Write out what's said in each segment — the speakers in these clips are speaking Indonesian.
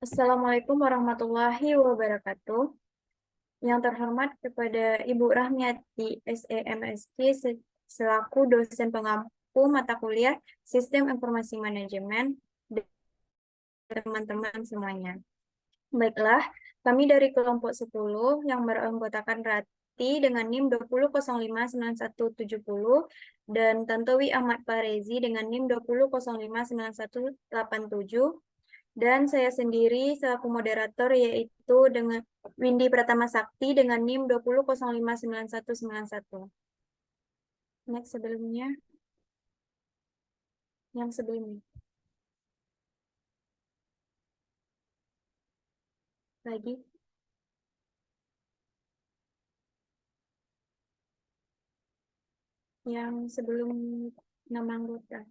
Assalamualaikum warahmatullahi wabarakatuh. Yang terhormat kepada Ibu Rahmiati SEMSC selaku dosen pengampu mata kuliah Sistem Informasi Manajemen dan teman-teman semuanya. Baiklah, kami dari kelompok 10 yang beranggotakan Rati dengan NIM 20059170 dan Tantowi Ahmad Parezi dengan NIM 20059187 dan saya sendiri selaku moderator yaitu dengan Windy Pratama Sakti dengan NIM 20059191. Next sebelumnya, yang sebelumnya. Lagi. Yang sebelum nama anggota.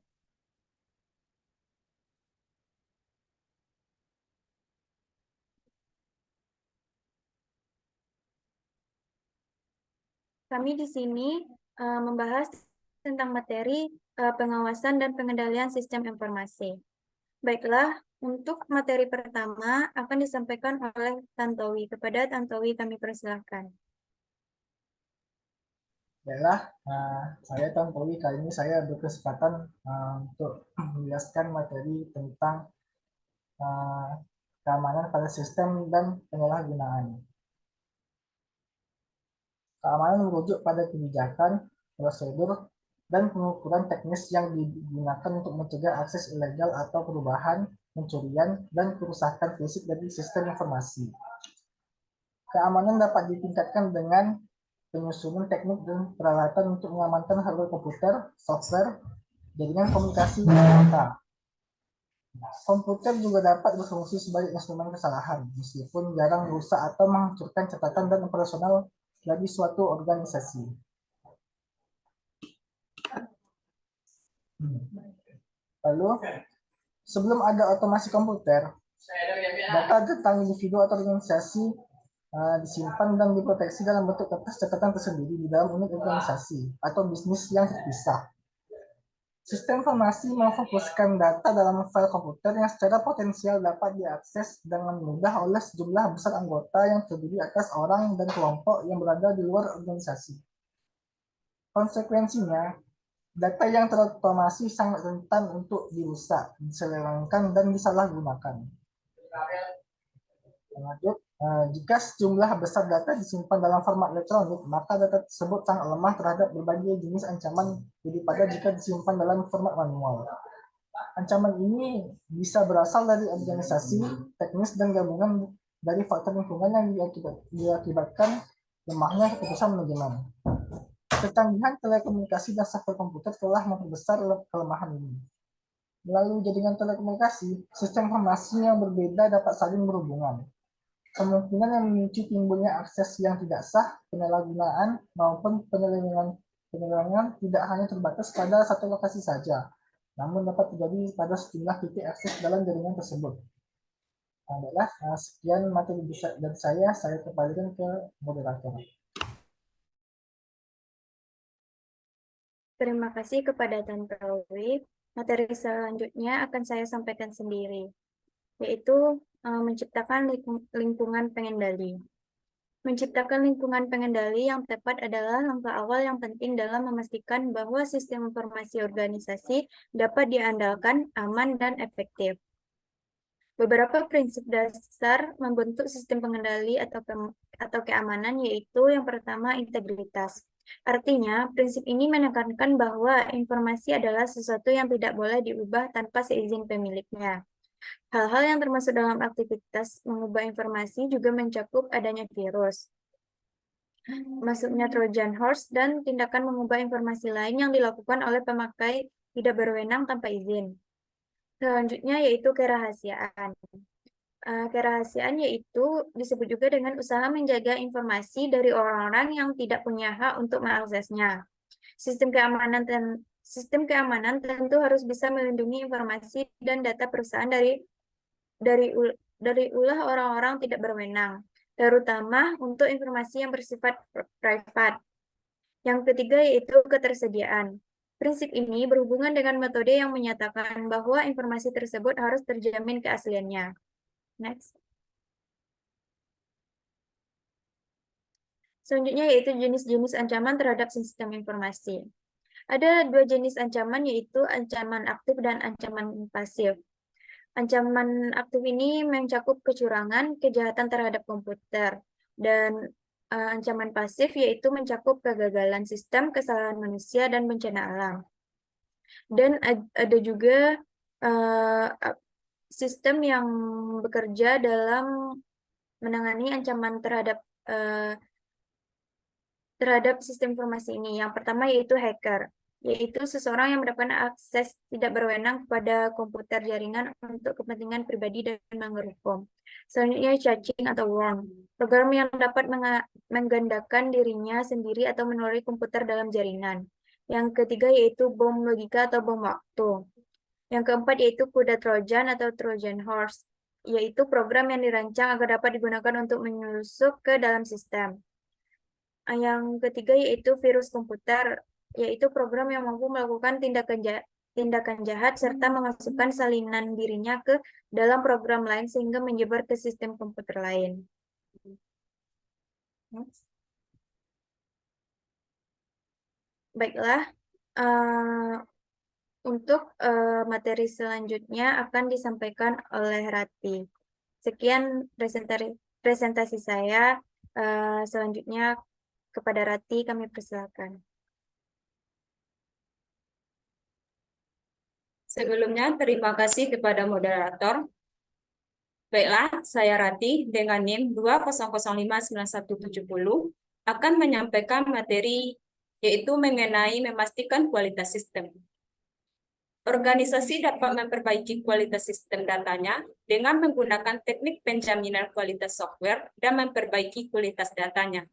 Kami di sini membahas tentang materi pengawasan dan pengendalian sistem informasi. Baiklah, untuk materi pertama akan disampaikan oleh Tantowi. Kepada Tantowi kami persilahkan. Baiklah, saya Tantowi. Kali ini saya berkesempatan untuk menjelaskan materi tentang keamanan pada sistem dan penyalahgunaan. Keamanan merujuk pada kebijakan, prosedur, dan pengukuran teknis yang digunakan untuk mencegah akses ilegal atau perubahan, pencurian, dan kerusakan fisik dari sistem informasi. Keamanan dapat ditingkatkan dengan penyusunan teknik dan peralatan untuk mengamankan hardware komputer, software, jaringan komunikasi, dan data. Komputer juga dapat berfungsi sebagai instrumen kesalahan, meskipun jarang merusak atau menghancurkan catatan dan operasional bagi suatu organisasi. Lalu, sebelum ada otomasi komputer, data tentang individu atau organisasi disimpan dan diproteksi dalam bentuk kertas catatan tersendiri di dalam unit organisasi atau bisnis yang terpisah. Sistem informasi memfokuskan data dalam file komputer yang secara potensial dapat diakses dengan mudah oleh sejumlah besar anggota yang terdiri atas orang dan kelompok yang berada di luar organisasi. Konsekuensinya, data yang terotomasi sangat rentan untuk dirusak, diselewengkan, dan disalahgunakan. Lanjut, jika sejumlah besar data disimpan dalam format elektronik, maka data tersebut sangat lemah terhadap berbagai jenis ancaman daripada jika disimpan dalam format manual. Ancaman ini bisa berasal dari organisasi, teknis, dan gabungan dari faktor lingkungan yang diakibatkan lemahnya keputusan manajemen. Kecanggihan telekomunikasi dan software komputer telah memperbesar kelemahan ini. Melalui jaringan telekomunikasi, sistem informasi yang berbeda dapat saling berhubungan. Kemungkinan yang memicu timbulnya akses yang tidak sah, penyalahgunaan, maupun penyelewengan tidak hanya terbatas pada satu lokasi saja, namun dapat terjadi pada sejumlah titik akses dalam jaringan tersebut. Baiklah, sekian materi dari saya kembalikan ke moderator. Terima kasih kepada Tantowi. Materi selanjutnya akan saya sampaikan sendiri, yaitu menciptakan lingkungan pengendali. Menciptakan lingkungan pengendali yang tepat adalah langkah awal yang penting dalam memastikan bahwa sistem informasi organisasi dapat diandalkan, aman, dan efektif. Beberapa prinsip dasar membentuk sistem pengendali atau keamanan yaitu yang pertama integritas. Artinya, prinsip ini menekankan bahwa informasi adalah sesuatu yang tidak boleh diubah tanpa seizin pemiliknya. Hal-hal yang termasuk dalam aktivitas mengubah informasi juga mencakup adanya virus, masuknya Trojan Horse, dan tindakan mengubah informasi lain yang dilakukan oleh pemakai tidak berwenang tanpa izin. Selanjutnya yaitu kerahasiaan. Kerahasiaan yaitu disebut juga dengan usaha menjaga informasi dari orang-orang yang tidak punya hak untuk mengaksesnya. Sistem keamanan tentu harus bisa melindungi informasi dan data perusahaan dari ulah orang-orang tidak berwenang, terutama untuk informasi yang bersifat privat. Yang ketiga yaitu ketersediaan. Prinsip ini berhubungan dengan metode yang menyatakan bahwa informasi tersebut harus terjamin keasliannya. Next. Selanjutnya yaitu jenis-jenis ancaman terhadap sistem informasi. Ada dua jenis ancaman, yaitu ancaman aktif dan ancaman pasif. Ancaman aktif ini mencakup kecurangan, kejahatan terhadap komputer, dan ancaman pasif yaitu mencakup kegagalan sistem, kesalahan manusia, dan bencana alam. Dan ada juga sistem yang bekerja dalam menangani ancaman terhadap sistem informasi ini. Yang pertama yaitu hacker, yaitu seseorang yang mendapatkan akses tidak berwenang kepada komputer jaringan untuk kepentingan pribadi dan melanggar hukum. Selanjutnya caching atau worm, program yang dapat menggandakan dirinya sendiri atau menulari komputer dalam jaringan. Yang ketiga yaitu bom logika atau bom waktu. Yang keempat yaitu kuda Trojan atau Trojan horse, yaitu program yang dirancang agar dapat digunakan untuk menyelusup ke dalam sistem. Yang ketiga yaitu virus komputer, yaitu program yang mampu melakukan tindakan jahat serta memasukkan salinan dirinya ke dalam program lain sehingga menyebar ke sistem komputer lain. Next. Baiklah, untuk materi selanjutnya akan disampaikan oleh Rati. Sekian presentasi saya. Selanjutnya kepada Rati kami persilakan. Sebelumnya, terima kasih kepada moderator. Baiklah, saya Rati dengan NIM 200591170 akan menyampaikan materi yaitu mengenai memastikan kualitas sistem. Organisasi dapat memperbaiki kualitas sistem datanya dengan menggunakan teknik penjaminan kualitas software dan memperbaiki kualitas datanya.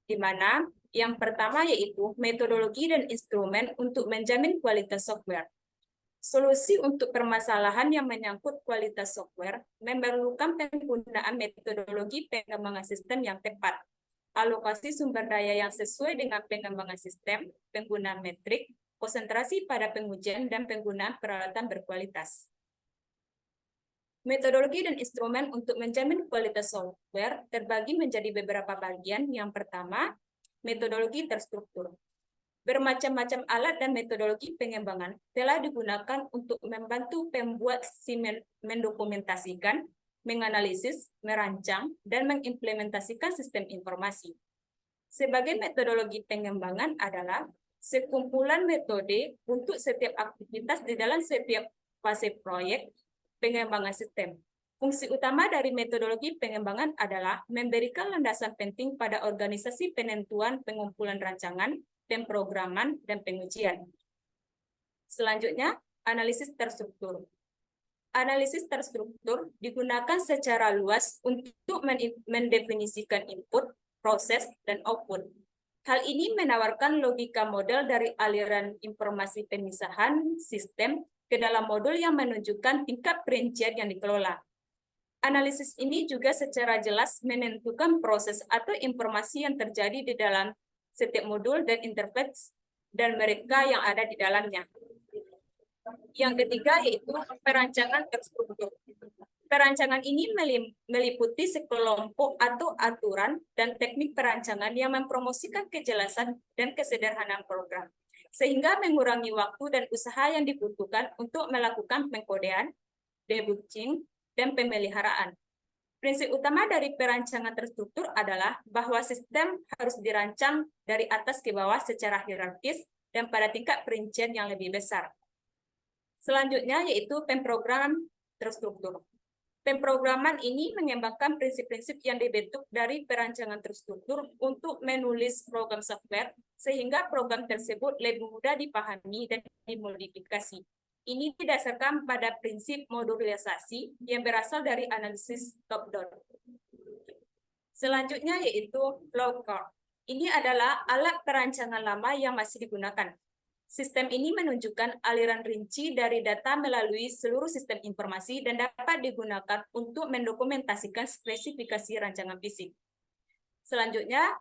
Di mana yang pertama yaitu metodologi dan instrumen untuk menjamin kualitas software. Solusi untuk permasalahan yang menyangkut kualitas software memerlukan penggunaan metodologi pengembangan sistem yang tepat, alokasi sumber daya yang sesuai dengan pengembangan sistem, penggunaan metrik, konsentrasi pada pengujian, dan penggunaan peralatan berkualitas. Metodologi dan instrumen untuk menjamin kualitas software terbagi menjadi beberapa bagian. Yang pertama, metodologi terstruktur. Bermacam-macam alat dan metodologi pengembangan telah digunakan untuk membantu pembuat mendokumentasikan, menganalisis, merancang, dan mengimplementasikan sistem informasi. Sebagai metodologi pengembangan adalah sekumpulan metode untuk setiap aktivitas di dalam setiap fase proyek pengembangan sistem. Fungsi utama dari metodologi pengembangan adalah memberikan landasan penting pada organisasi penentuan pengumpulan rancangan, pemrograman, dan pengujian. Selanjutnya, analisis terstruktur. Analisis terstruktur digunakan secara luas untuk mendefinisikan input, proses, dan output. Hal ini menawarkan logika model dari aliran informasi pemisahan sistem ke dalam modul yang menunjukkan tingkat perincian yang dikelola. Analisis ini juga secara jelas menentukan proses atau informasi yang terjadi di dalam setiap modul dan interface dan mereka yang ada di dalamnya. Yang ketiga yaitu perancangan terstruktur. Perancangan ini meliputi sekelompok atau aturan dan teknik perancangan yang mempromosikan kejelasan dan kesederhanaan program, sehingga mengurangi waktu dan usaha yang dibutuhkan untuk melakukan pengkodean, debugging, dan pemeliharaan. Prinsip utama dari perancangan terstruktur adalah bahwa sistem harus dirancang dari atas ke bawah secara hierarkis dan pada tingkat perincian yang lebih besar. Selanjutnya yaitu pemrogram terstruktur. Pemrograman ini mengembangkan prinsip-prinsip yang dibentuk dari perancangan terstruktur untuk menulis program software sehingga program tersebut lebih mudah dipahami dan dimodifikasi. Ini didasarkan pada prinsip modularisasi yang berasal dari analisis top-down. Selanjutnya yaitu flowchart. Ini adalah alat perancangan lama yang masih digunakan. Sistem ini menunjukkan aliran rinci dari data melalui seluruh sistem informasi dan dapat digunakan untuk mendokumentasikan spesifikasi rancangan fisik. Selanjutnya,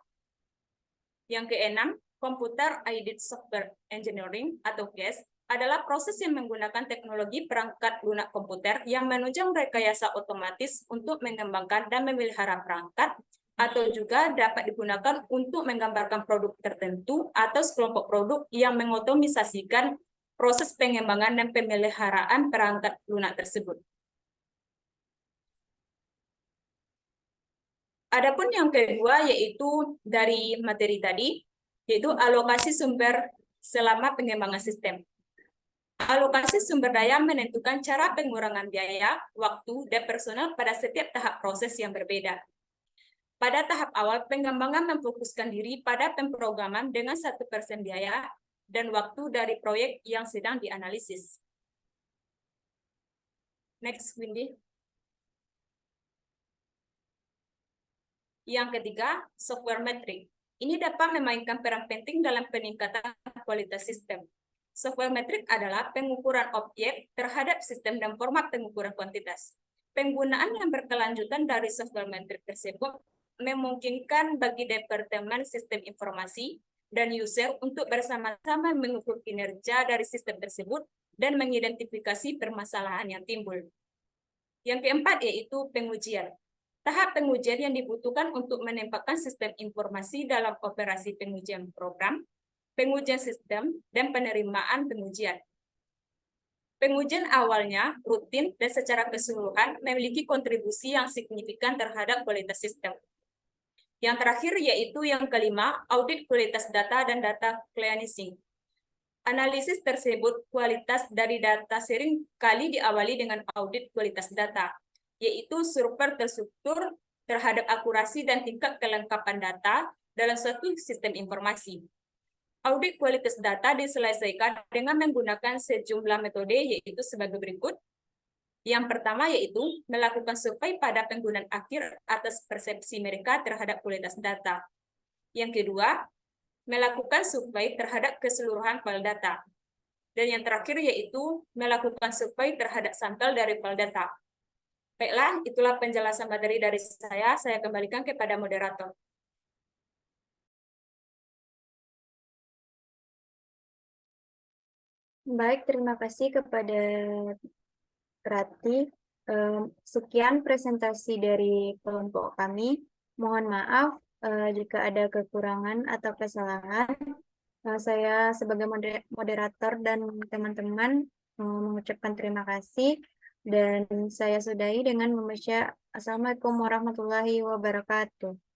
yang keenam, Computer Aided Software Engineering atau CASE adalah proses yang menggunakan teknologi perangkat lunak komputer yang menunjang rekayasa otomatis untuk mengembangkan dan memelihara perangkat, atau juga dapat digunakan untuk menggambarkan produk tertentu atau sekelompok produk yang mengotomisasikan proses pengembangan dan pemeliharaan perangkat lunak tersebut. Adapun yang kedua yaitu dari materi tadi, yaitu alokasi sumber selama pengembangan sistem. Alokasi sumber daya menentukan cara pengurangan biaya, waktu, dan personal pada setiap tahap proses yang berbeda. Pada tahap awal, pengembangan memfokuskan diri pada pemrograman dengan 1% biaya dan waktu dari proyek yang sedang dianalisis. Next, Windy. Yang ketiga, software metrik. Ini dapat memainkan peran penting dalam peningkatan kualitas sistem. Software metrik adalah pengukuran objek terhadap sistem dan format pengukuran kuantitas. Penggunaan yang berkelanjutan dari software metrik tersebut memungkinkan bagi Departemen Sistem Informasi dan user untuk bersama-sama mengukur kinerja dari sistem tersebut dan mengidentifikasi permasalahan yang timbul. Yang keempat yaitu pengujian. Tahap pengujian yang dibutuhkan untuk menempatkan sistem informasi dalam operasi pengujian program, pengujian sistem, dan penerimaan pengujian. Pengujian awalnya rutin dan secara keseluruhan memiliki kontribusi yang signifikan terhadap kualitas sistem. Yang terakhir yaitu yang kelima, audit kualitas data dan data cleansing. Analisis tersebut kualitas dari data sering kali diawali dengan audit kualitas data, yaitu survei terstruktur terhadap akurasi dan tingkat kelengkapan data dalam suatu sistem informasi. Audit kualitas data diselesaikan dengan menggunakan sejumlah metode, yaitu sebagai berikut. Yang pertama yaitu melakukan survei pada penggunaan akhir atas persepsi mereka terhadap kualitas data. Yang kedua, melakukan survei terhadap keseluruhan file data. Dan yang terakhir yaitu melakukan survei terhadap sampel dari file data. Baiklah, itulah penjelasan materi dari saya. Saya kembalikan kepada moderator. Baik, terima kasih kepada Rati. Sekian presentasi dari kelompok kami. Mohon maaf jika ada kekurangan atau kesalahan. Saya sebagai moderator dan teman-teman mengucapkan terima kasih. Dan saya sudahi dengan membaca Assalamualaikum warahmatullahi wabarakatuh.